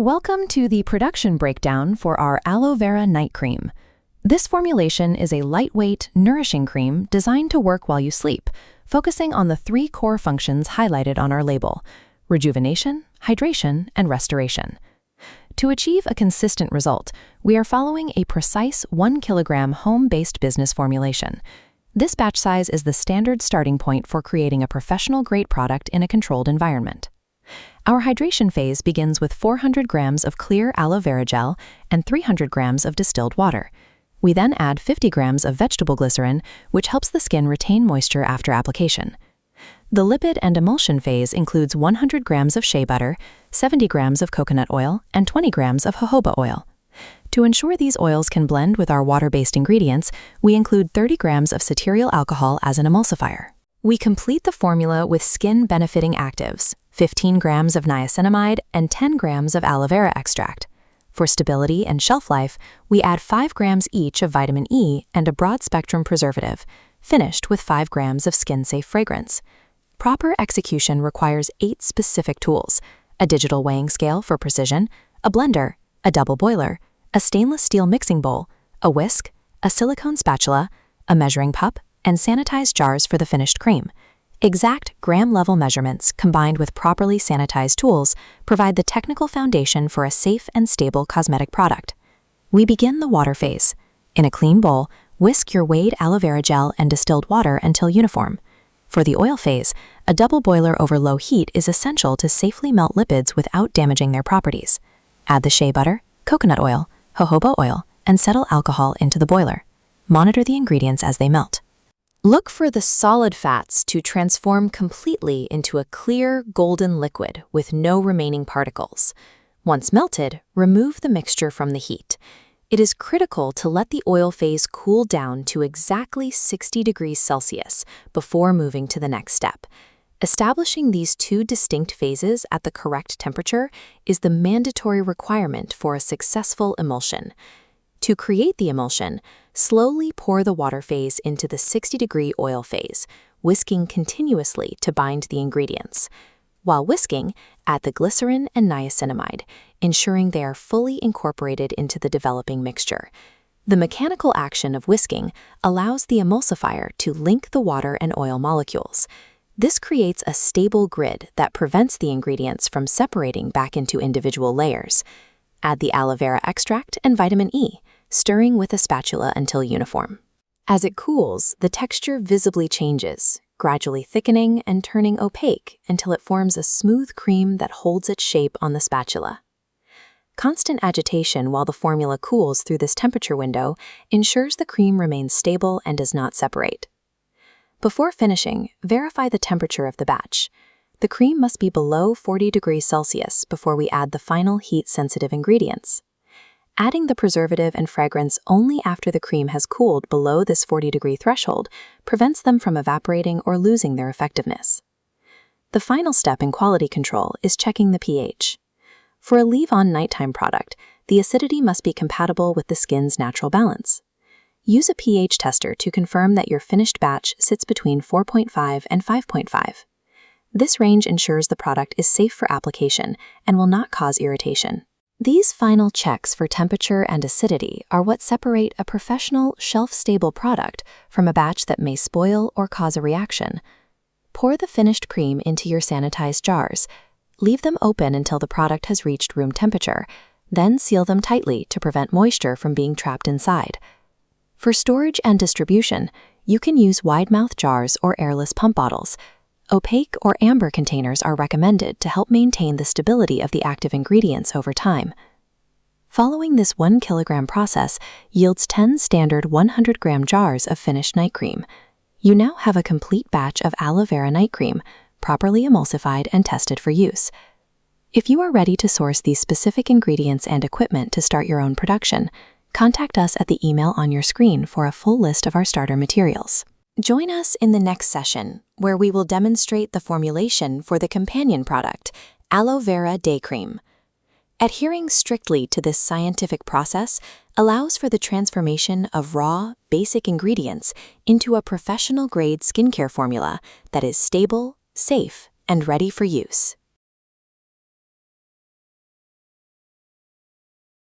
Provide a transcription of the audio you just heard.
Welcome to the production breakdown for our Aloe Vera Night Cream. This formulation is a lightweight, nourishing cream designed to work while you sleep, focusing on the 3 core functions highlighted on our label: rejuvenation, hydration, and restoration. To achieve a consistent result, we are following a precise 1 kilogram home-based business formulation. This batch size is the standard starting point for creating a professional-grade product in a controlled environment. Our hydration phase begins with 400 grams of clear aloe vera gel and 300 grams of distilled water. We then add 50 grams of vegetable glycerin, which helps the skin retain moisture after application. The lipid and emulsion phase includes 100 grams of shea butter, 70 grams of coconut oil, and 20 grams of jojoba oil. To ensure these oils can blend with our water-based ingredients, we include 30 grams of cetearyl alcohol as an emulsifier. We complete the formula with skin-benefiting actives, 15 grams of niacinamide and 10 grams of aloe vera extract. For stability and shelf life, we add 5 grams each of vitamin E and a broad-spectrum preservative, finished with 5 grams of skin-safe fragrance. Proper execution requires 8 specific tools: a digital weighing scale for precision, a blender, a double boiler, a stainless steel mixing bowl, a whisk, a silicone spatula, a measuring cup, and sanitized jars for the finished cream. Exact gram-level measurements combined with properly sanitized tools provide the technical foundation for a safe and stable cosmetic product. We begin the water phase. In a clean bowl, whisk your weighed aloe vera gel and distilled water until uniform. For the oil phase, a double boiler over low heat is essential to safely melt lipids without damaging their properties. Add the shea butter, coconut oil, jojoba oil, and cetyl alcohol into the boiler. Monitor the ingredients as they melt. Look for the solid fats to transform completely into a clear, golden liquid with no remaining particles. Once melted, remove the mixture from the heat. It is critical to let the oil phase cool down to exactly 60 degrees Celsius before moving to the next step. Establishing these 2 distinct phases at the correct temperature is the mandatory requirement for a successful emulsion. To create the emulsion, slowly pour the water phase into the 60-degree oil phase, whisking continuously to bind the ingredients. While whisking, add the glycerin and niacinamide, ensuring they are fully incorporated into the developing mixture. The mechanical action of whisking allows the emulsifier to link the water and oil molecules. This creates a stable grid that prevents the ingredients from separating back into individual layers. Add the aloe vera extract and vitamin E, stirring with a spatula until uniform. As it cools, the texture visibly changes, gradually thickening and turning opaque until it forms a smooth cream that holds its shape on the spatula. Constant agitation while the formula cools through this temperature window ensures the cream remains stable and does not separate. Before finishing, verify the temperature of the batch. The cream must be below 40 degrees Celsius before we add the final heat-sensitive ingredients. Adding the preservative and fragrance only after the cream has cooled below this 40-degree threshold prevents them from evaporating or losing their effectiveness. The final step in quality control is checking the pH. For a leave-on nighttime product, the acidity must be compatible with the skin's natural balance. Use a pH tester to confirm that your finished batch sits between 4.5 and 5.5. This range ensures the product is safe for application and will not cause irritation. These final checks for temperature and acidity are what separate a professional, shelf-stable product from a batch that may spoil or cause a reaction. Pour the finished cream into your sanitized jars. Leave them open until the product has reached room temperature, then seal them tightly to prevent moisture from being trapped inside. For storage and distribution, you can use wide-mouth jars or airless pump bottles. Opaque or amber containers are recommended to help maintain the stability of the active ingredients over time. Following this 1 kilogram process yields 10 standard 100-gram jars of finished night cream. You now have a complete batch of Aloe Vera Night Cream, properly emulsified and tested for use. If you are ready to source these specific ingredients and equipment to start your own production, contact us at the email on your screen for a full list of our starter materials. Join us in the next session, where we will demonstrate the formulation for the companion product, Aloe Vera Day Cream. Adhering strictly to this scientific process allows for the transformation of raw, basic ingredients into a professional-grade skincare formula that is stable, safe, and ready for use.